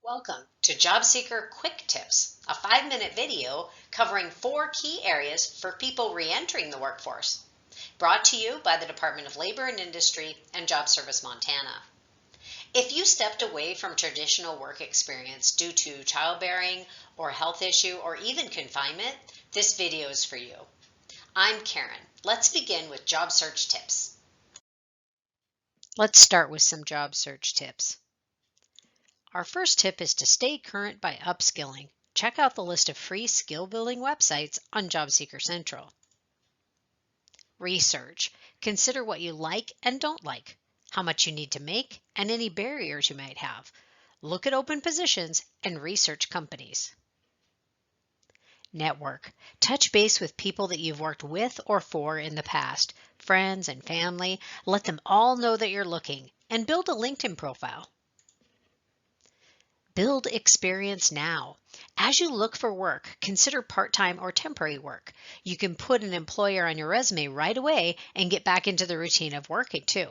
Welcome to Job Seeker Quick Tips, a 5-minute video covering 4 key areas for people re-entering the workforce. Brought to you by the Department of Labor and Industry and Job Service Montana. If you stepped away from traditional work experience due to childbearing or health issue or even confinement, this video is for you. I'm Karen. Let's begin with job search tips. Let's start with some job search tips. Our first tip is to stay current by upskilling. Check out the list of free skill building websites on Job Seeker Central. Research. Consider what you like and don't like, how much you need to make, and any barriers you might have. Look at open positions and research companies. Network. Touch base with people that you've worked with or for in the past, friends and family. Let them all know that you're looking, and build a LinkedIn profile. Build experience now. As you look for work, consider part-time or temporary work. You can put an employer on your resume right away and get back into the routine of working too.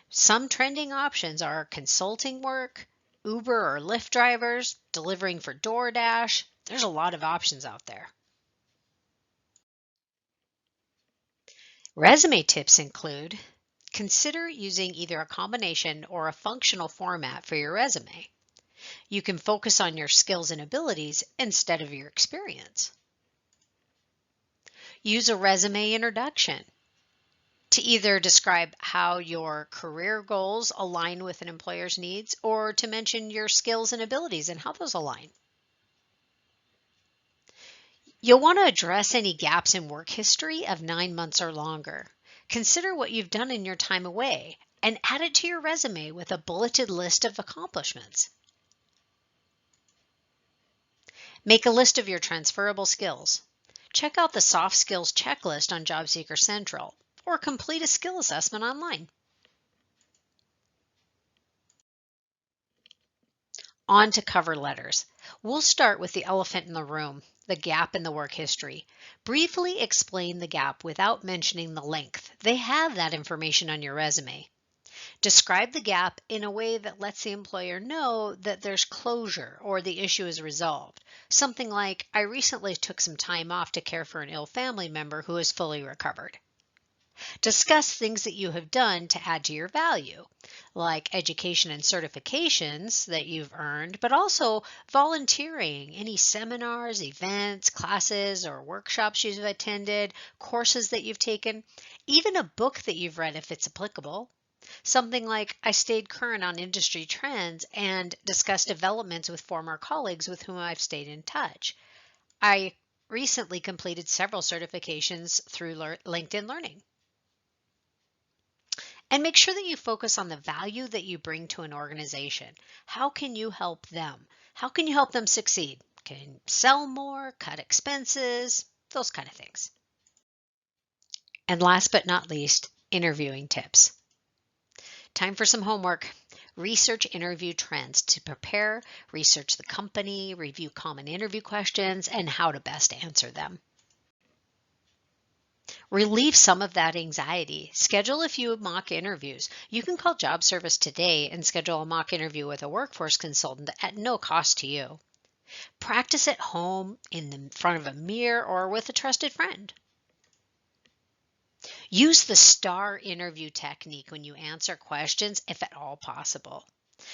Some trending options are consulting work, Uber or Lyft drivers, delivering for DoorDash. There's a lot of options out there. Resume tips include: consider using either a combination or a functional format for your resume. You can focus on your skills and abilities instead of your experience. Use a resume introduction to either describe how your career goals align with an employer's needs or to mention your skills and abilities and how those align. You'll want to address any gaps in work history of 9 months or longer. Consider what you've done in your time away and add it to your resume with a bulleted list of accomplishments. Make a list of your transferable skills. Check out the soft skills checklist on Job Seeker Central or complete a skill assessment online. On to cover letters. We'll start with the elephant in the room, the gap in the work history. Briefly explain the gap without mentioning the length. They have that information on your resume. Describe the gap in a way that lets the employer know that there's closure or the issue is resolved. Something like, I recently took some time off to care for an ill family member who is fully recovered. Discuss things that you have done to add to your value, like education and certifications that you've earned, but also volunteering, any seminars, events, classes, or workshops you've attended, courses that you've taken, even a book that you've read if it's applicable. Something like, I stayed current on industry trends and discussed developments with former colleagues with whom I've stayed in touch. I recently completed several certifications through LinkedIn Learning. And make sure that you focus on the value that you bring to an organization. How can you help them? How can you help them succeed? Can you sell more, cut expenses, those kind of things. And last but not least, interviewing tips. Time for some homework. Research interview trends to prepare, research the company, review common interview questions, and how to best answer them. Relieve some of that anxiety. Schedule a few mock interviews. You can call Job Service today and schedule a mock interview with a workforce consultant at no cost to you. Practice at home, in the front of a mirror, or with a trusted friend. Use the STAR interview technique when you answer questions, if at all possible.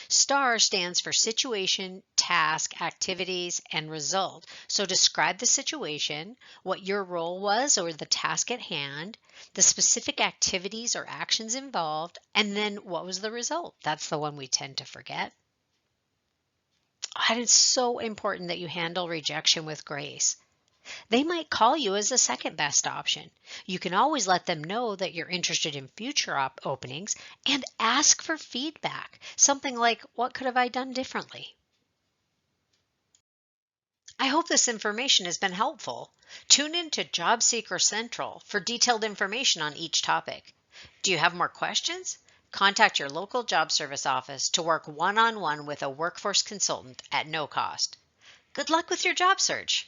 STAR stands for situation, task, activities, and result. So describe the situation, what your role was or the task at hand, the specific activities or actions involved, and then what was the result. That's the one we tend to forget. And it's so important that you handle rejection with grace. They might call you as a second best option. You can always let them know that you're interested in future openings and ask for feedback. Something like, what could have I done differently? I hope this information has been helpful. Tune in to Job Seeker Central for detailed information on each topic. Do you have more questions? Contact your local job service office to work one-on-one with a workforce consultant at no cost. Good luck with your job search.